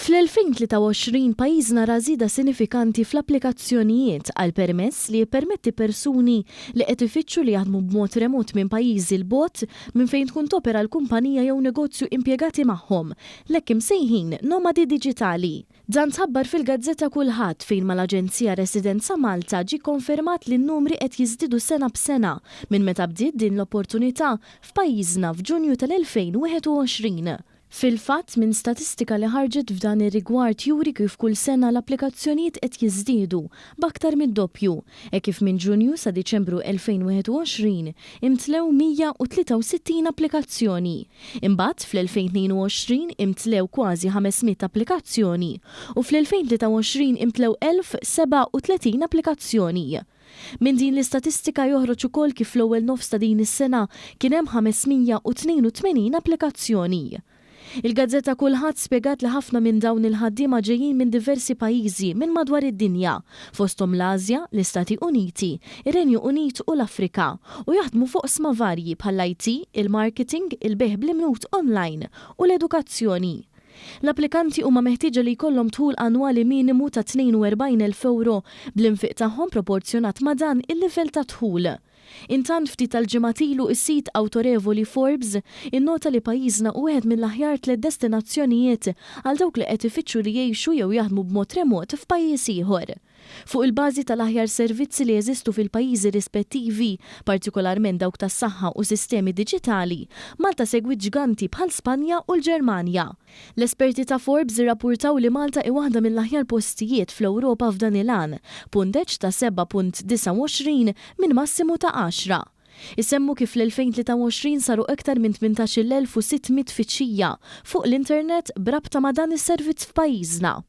Fl-2023 pajjiżna ra żieda sinifikanti fl-applikazzjonijiet għal permess li jippermetti persuni li qed ifittxu li jaħdmu b'mod remot minn pajjiżi l-bogħod minn fejn tkun topera l-kumpanija jew negozju impjegati magħhom, l-hekk imsejħin nomadi diġitali. Dan tħabbar fil-Gazzetta Kulħadd fejn mal-Aġenzija Residenza Malta ġie konfermat li n-numri qed jiżdiedu sena b'sena minn meta bdiet din l-opportunità f'pajjiżna f'Ġunju tal-2021. Fil-fatt minn statistika li ħarġet f'dan ir-rigward juri kif kull sena l-applikazzjonijiet qed jiżdiedu b'aktar mid-doppju, kif minn Ġunju sa Diċembru 2021 imtlew 163 applikazzjoni. Imbagħad fl-2022 imtlew kważi 500 applikazzjoni u fl-2023 imtlew 1037 applikazzjoni. Minn din l-istatistika joħroġ ukoll kif fl-ewwel nofs ta' din is-sena kien hemm 582 applikazzjoni. Il-Gazzetta Kulħadd spjegat li ħafna minn dawn il-ħaddiema ġejjin minn diversi pajjiżi minn madwar id-dinja, fosthom l-Asja, l-Istati Uniti, ir-Renju Unit u l-Afrika, u jaħdmu fuq sma varji bħall-IT, il-marketing, il-beħ bl-imnut online u l-edukazzjoni. L-applikanti huma meħtieġa li jkollhom tħul annwali minimu ta' 42,000 euro bl-infiq tagħhom proporzjonat ma' dan il-livell ta' tħul. Intant ftit tal-ġimgħat ilu is-sit awtorevoli Forbes innota li pajjiżna u wieħed mill-aħjar 3 destinazzjonijiet għal dawk li qed ifittxu li jgħixu jew jaħdmu b'mod remot f'pajjiż ieħor. Fuq il-bażi tal-aħjar servizzi li jeżistu fil-pajjiżi rispettivi, partikolarment dawk tas-saħħa u sistemi diġitali, Malta segwit ġganti bħal Spanja u l-Ġermanja. L-esperti ta' Forbes irrappurtaw li Malta hi waħda mill-aħjar postijiet fl-Ewropa f'dan il-għan, punteġġ ta' 7.29 minn massimu ta' 10. Isemmu kif l-2023 saru iktar minn 18,600 tfittxija fuq l-internet brabta ma' dan is-servizz f'pajjiżna.